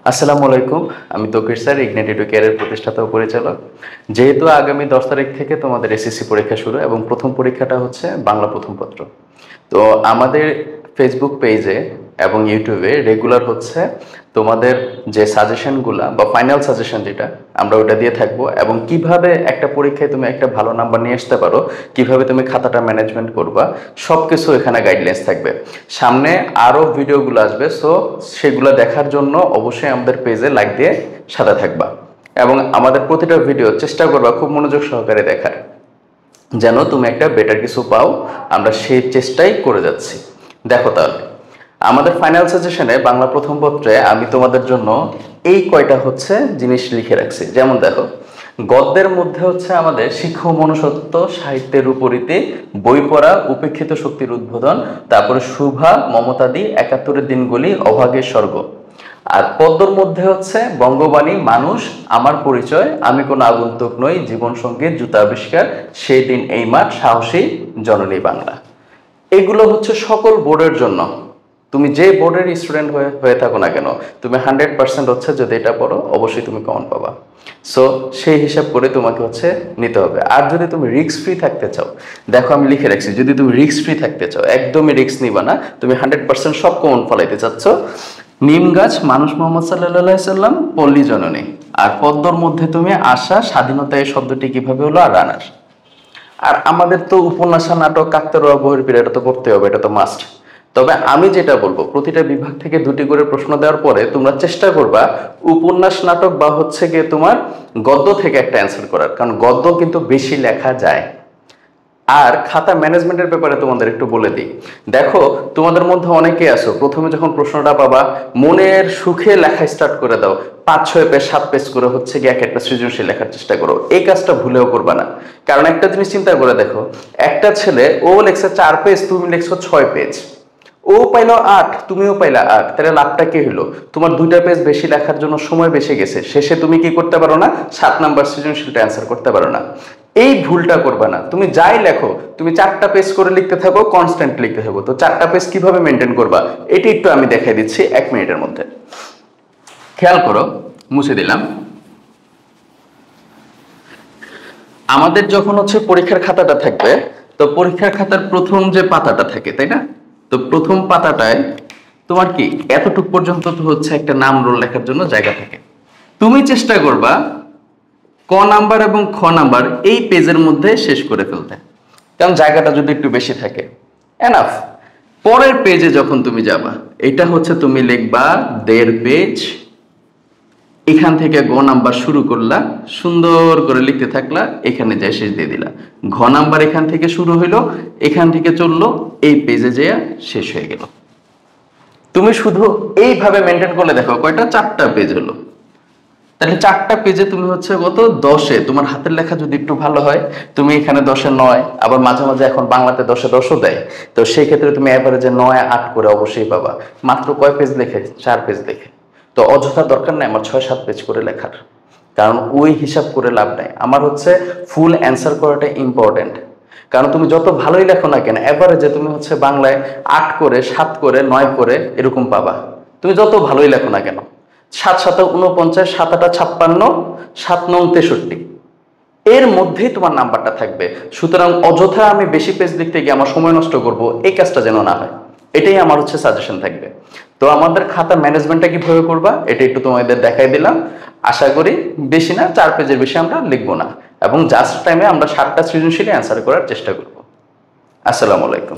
আসসালামু আলাইকুম। আমি তৌকির স্যার, ইগনাইট এডুকেয়ারের প্রতিষ্ঠাতা ও পরিচালক। যেহেতু আগামী 10 তারিখ থেকে তোমাদের এসএসসি পরীক্ষা শুরু এবং প্রথম পরীক্ষাটা হচ্ছে বাংলা প্রথম পত্র। তো আমাদের ফেসবুক পেজে এবং ইউটিউবে রেগুলার হচ্ছে তোমাদের যে সাজেশনগুলা বা ফাইনাল সাজেশন যেটা আমরা ওটা দিয়ে থাকবো, এবং কিভাবে একটা পরীক্ষায় তুমি একটা ভালো নাম্বার নিয়ে আসতে পারো, কিভাবে তুমি খাতাটা ম্যানেজমেন্ট করবা, সব কিছু এখানে গাইডলাইন্স থাকবে। সামনে আরও ভিডিওগুলো আসবে, সো সেগুলো দেখার জন্য অবশ্যই আমাদের পেজে লাইক দিয়ে সাথে থাকবা এবং আমাদের প্রতিটা ভিডিও চেষ্টা করবা খুব মনোযোগ সহকারে দেখার, যেন তুমি একটা বেটার কিছু পাও। আমরা সেই চেষ্টাই করে যাচ্ছি। দেখো তাহলে আমাদের ফাইনাল সাজেশনে বাংলা প্রথম পত্রে আমি তোমাদের জন্য এই কয়টা হচ্ছে জিনিস লিখে রাখছি। যেমন দেখো, গদ্যের মধ্যে হচ্ছে আমাদের শিক্ষা ও মনুষ্যত্ব, সাহিত্যের উপরীতি, বই পড়া, উপেক্ষিত শক্তির উদ্বোধন, তারপরে শুভা, মমতাদি, ৭১-এর দিনগুলি, অভাগের স্বর্গ। আর পদ্মর মধ্যে হচ্ছে বঙ্গবাণী, মানুষ, আমার পরিচয়, আমি কোনো আগন্তুক নই, জীবন সঙ্গীত, জুতা আবিষ্কার, সেই দিন এই মাঠ, সাহসী জননী বাংলা। এগুলো হচ্ছে সকল বোর্ডের জন্য। তুমি যে বোর্ডের স্টুডেন্ট হয়ে থাকো না কেন, তুমি 100% হচ্ছে যদি এটা পড়ো অবশ্যই তুমি কমন পাবা। সো সেই হিসাব করে তোমাকে হচ্ছে নিতে হবে। আর যদি তুমি রিস্ক ফ্রি থাকতে চাও, দেখো আমি লিখে রাখছি, যদি তুমি রিস্ক ফ্রি থাকতে চাও, একদমই রিস্ক নিবা না, তুমি 100% সব কমন ফলাইতে চাচ্ছ, নিম গাছ, মানুষ, মোহাম্মদ সাল্লাল্লাহু সাল্লাম, পল্লী জননী। আর পদ্মর মধ্যে তুমি আশা, স্বাধীনতা, এই শব্দটি কিভাবে হলো, আর রানার। আর আমাদের তো উপন্যাস, নাটক, কাকতাড়ুয়া, বহির্বিরা, এটা তো পড়তে হবে, এটা তো মাস্ট। তবে আমি যেটা বলবো, প্রতিটা বিভাগ থেকে 2টি করে প্রশ্ন দেওয়ার পরে তোমরা চেষ্টা করবা উপন্যাস, নাটক বা হচ্ছে গিয়ে তোমার গদ্য থেকে একটা অ্যান্সার করার, কারণ গদ্য কিন্তু বেশি লেখা যায়। আর খাতা ম্যানেজমেন্টের ব্যাপারে তোমাদের একটু বলে দিই। দেখো, তোমাদের মধ্যে অনেকে আছো, প্রথমে যখন প্রশ্নটা পাবা মনের সুখে লেখা স্টার্ট করে দাও, 5-6 পেজ 7 পেজ করে হচ্ছে গিয়ে একটা সৃজনশীল লেখার চেষ্টা করো। এই কাজটা ভুলেও করবা না, কারণ একটা জিনিস চিন্তা করে দেখো, একটা ছেলে ও লেখছে 4 পেজ, তুমি লিখছো 6 পেজ, ও পাইলো 8, তুমিও পাইলা 8, তাহলে লাভটা কি হলো? তোমার 2টা পেজ বেশি লেখার জন্য সময় বেশি গেছে, শেষে তুমি কি করতে পারো না, 7 নাম্বার সৃজনশীলটা অ্যান্সার করতে পারো না। এই ভুলটা করবা না। তুমি যাই লেখো, তুমি 4টা পেজ করে লিখতে থাকো, কনস্ট্যান্ট লিখতে থাকো। তো 4টা পেজ কিভাবে মেনটেন করবা এটি একটু আমি দেখাই দিচ্ছি 1 মিনিটের মধ্যে। খেয়াল করো, মুছে দিলাম। আমাদের যখন হচ্ছে পরীক্ষার খাতাটা থাকবে, তো পরীক্ষার খাতার প্রথম যে পাতাটা থাকে, তাই না? তো প্রথম পাতাটায় তোমার কি এতটুকু পর্যন্ত তো হচ্ছে একটা নাম রোল লেখার জন্য জায়গা থাকে। তুমি চেষ্টা করবা ক নাম্বার এবং খ নাম্বার এই পেজের মধ্যে শেষ করে ফেলতে, কারণ জায়গাটা যদি একটু বেশি থাকে এনাফ। পরের পেজে যখন তুমি যাবা, এটা হচ্ছে তুমি লিখবা 1.5 পেজ, এখান থেকে গ নাম্বার শুরু করলা, সুন্দর করে লিখতে থাকলা, এখানে যাই শেষ দিয়ে দিলা। ঘ নাম্বার এখান থেকে শুরু হইলো, এখান থেকে চললো, এই পেজে যেয়ে শেষ হয়ে গেল। তুমি শুধু এইভাবে মেনটেন করলে দেখো কয়টা, 4টা পেজ হলো। তাহলে 4টা পেজে তুমি হচ্ছে কত, 10-এ। তোমার হাতের লেখা যদি একটু ভালো হয়, তুমি এখানে 10-এ 9, আবার মাঝে মাঝে এখন বাংলাতে 10-এ 10ও দেয়, তো সেই ক্ষেত্রে তুমি এভারেজে 9-8 করে অবশ্যই পাবা। মাত্র কয় পেজ লেখে, 4 পেজ লেখে। তো অযথা দরকার নাই আমার 6-7 পেজ করে লেখার, কারণ ওই হিসাব করে লাভ নাই। আমার হচ্ছে ফুল অ্যান্সার করাটা ইম্পর্টেন্ট। কারণ তুমি যত ভালোই লেখো না কেন, এভারেজে তুমি হচ্ছে বাংলায় 8 করে, 7 করে, 9 করে এরকম পাবা, তুমি যত ভালোই লেখো না কেন। 7-7 49, 7-8 56, 7-9 63, এর মধ্যেই তোমার নাম্বারটা থাকবে। সুতরাং অযথা আমি বেশি পেজ লিখতে গিয়ে আমার সময় নষ্ট করব, এই কাজটা যেন না হয়, এটাই আমার হচ্ছে সাজেশন থাকবে। তো আমাদের খাতা ম্যানেজমেন্টটা কিভাবে করবা এটা একটু তোমাদের দেখাই দিলাম। আশা করি বেশি না, 4 পেজের বেশি আমরা লিখবো না, এবং জাস্ট টাইমে আমরা 7টা সৃজনশীল অ্যান্সার করার চেষ্টা করব। আসসালামু আলাইকুম।